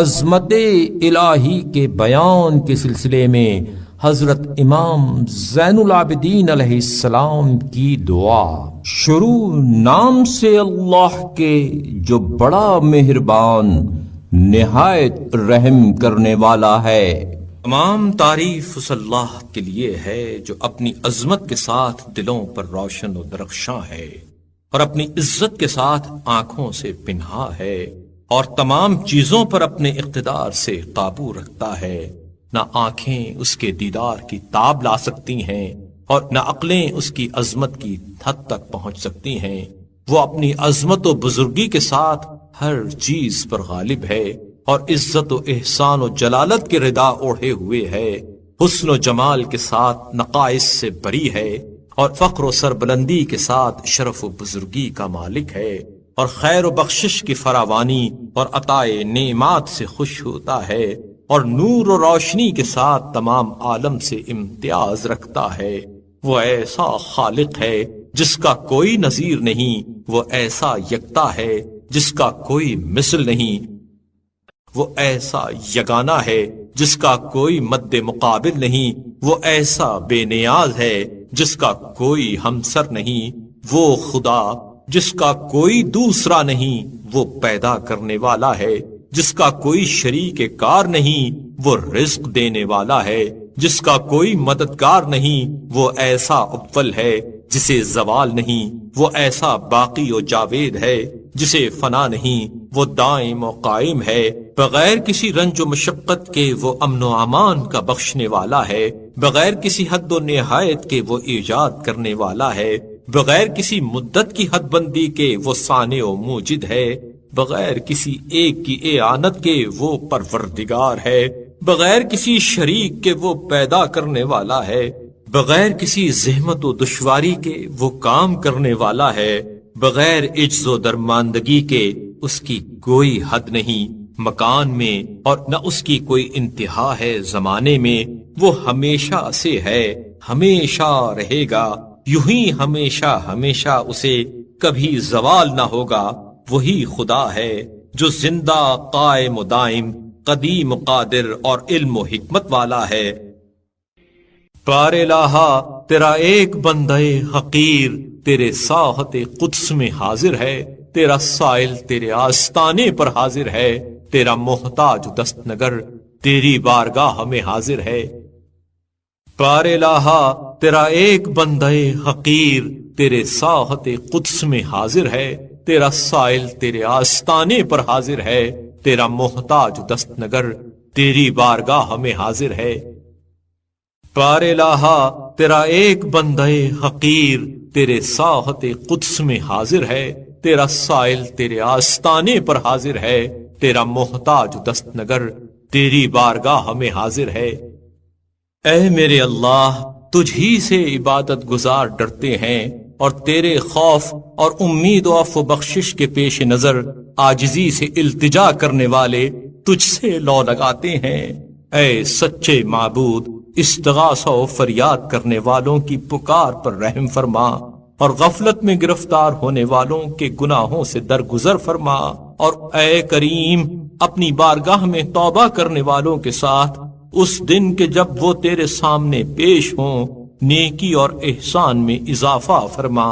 عظمت الہی کے بیان کے سلسلے میں حضرت امام زین العابدین علیہ السلام کی دعا۔ شروع نام سے اللہ کے جو بڑا مہربان نہایت رحم کرنے والا ہے۔ تمام تعریف اس اللہ کے لیے ہے جو اپنی عظمت کے ساتھ دلوں پر روشن و درخشاں ہے اور اپنی عزت کے ساتھ آنکھوں سے پنہا ہے اور تمام چیزوں پر اپنے اقتدار سے قابو رکھتا ہے۔ نہ آنکھیں اس کے دیدار کی تاب لا سکتی ہیں اور نہ عقلیں اس کی عظمت کی حد تک پہنچ سکتی ہیں۔ وہ اپنی عظمت و بزرگی کے ساتھ ہر چیز پر غالب ہے اور عزت و احسان و جلالت کے ردا اوڑھے ہوئے ہے۔ حسن و جمال کے ساتھ نقائص سے بری ہے اور فخر و سربلندی کے ساتھ شرف و بزرگی کا مالک ہے اور خیر و بخشش کی فراوانی اور عطائے نعمات سے خوش ہوتا ہے اور نور و روشنی کے ساتھ تمام عالم سے امتیاز رکھتا ہے۔ وہ ایسا خالق ہے جس کا کوئی نظیر نہیں، وہ ایسا یکتا ہے جس کا کوئی مثل نہیں، وہ ایسا یگانہ ہے جس کا کوئی مد مقابل نہیں، وہ ایسا بے نیاز ہے جس کا کوئی ہمسر نہیں، وہ خدا جس کا کوئی دوسرا نہیں، وہ پیدا کرنے والا ہے جس کا کوئی شریک کار نہیں، وہ رزق دینے والا ہے جس کا کوئی مددگار نہیں، وہ ایسا اول ہے جسے زوال نہیں، وہ ایسا باقی و جاوید ہے جسے فنا نہیں، وہ دائم و قائم ہے بغیر کسی رنج و مشقت کے، وہ امن و امان کا بخشنے والا ہے بغیر کسی حد و نہایت کے، وہ ایجاد کرنے والا ہے بغیر کسی مدت کی حد بندی کے، وہ صانع و موجد ہے بغیر کسی ایک کی اعانت کے، وہ پروردگار ہے بغیر کسی شریک کے، وہ پیدا کرنے والا ہے بغیر کسی زحمت و دشواری کے، وہ کام کرنے والا ہے بغیر عجز و درماندگی کے، اس کی کوئی حد نہیں مکان میں اور نہ اس کی کوئی انتہا ہے زمانے میں، وہ ہمیشہ سے ہے، ہمیشہ رہے گا، یوں ہی ہمیشہ ہمیشہ اسے کبھی زوال نہ ہوگا۔ وہی خدا ہے جو زندہ قائم و دائم قدیم و قادر اور علم و حکمت والا ہے۔ پار الہا تیرا ایک بندہ حقیر تیرے ساحت قدس میں حاضر ہے، تیرا سائل تیرے آستانے پر حاضر ہے، تیرا محتاج دست نگر تیری بارگاہ میں حاضر ہے۔ پار الہا تیرا ایک بندہ حقیر تیرے ساحت قدس میں حاضر ہے، تیرا سائل تیرے آستانے پر حاضر ہے، تیرا محتاج دست نگر تیری بارگاہ میں حاضر ہے۔ پار الہا تیرا ایک بندہ حقیر تیرے ساحت قدس میں حاضر ہے، تیرا سائل تیرے آستانے پر حاضر ہے، تیرا محتاج دست نگر تیری بارگاہ میں حاضر ہے۔ اے میرے اللہ، تجھ ہی سے عبادت گزار ڈرتے ہیں اور تیرے خوف اور امید و عفو بخشش کے پیش نظر عاجزی سے التجا کرنے والے تجھ سے لو لگاتے ہیں۔ اے سچے معبود، استغاثہ و فریاد کرنے والوں کی پکار پر رحم فرما اور غفلت میں گرفتار ہونے والوں کے گناہوں سے درگزر فرما، اور اے کریم، اپنی بارگاہ میں توبہ کرنے والوں کے ساتھ اس دن کے جب وہ تیرے سامنے پیش ہوں نیکی اور احسان میں اضافہ فرما۔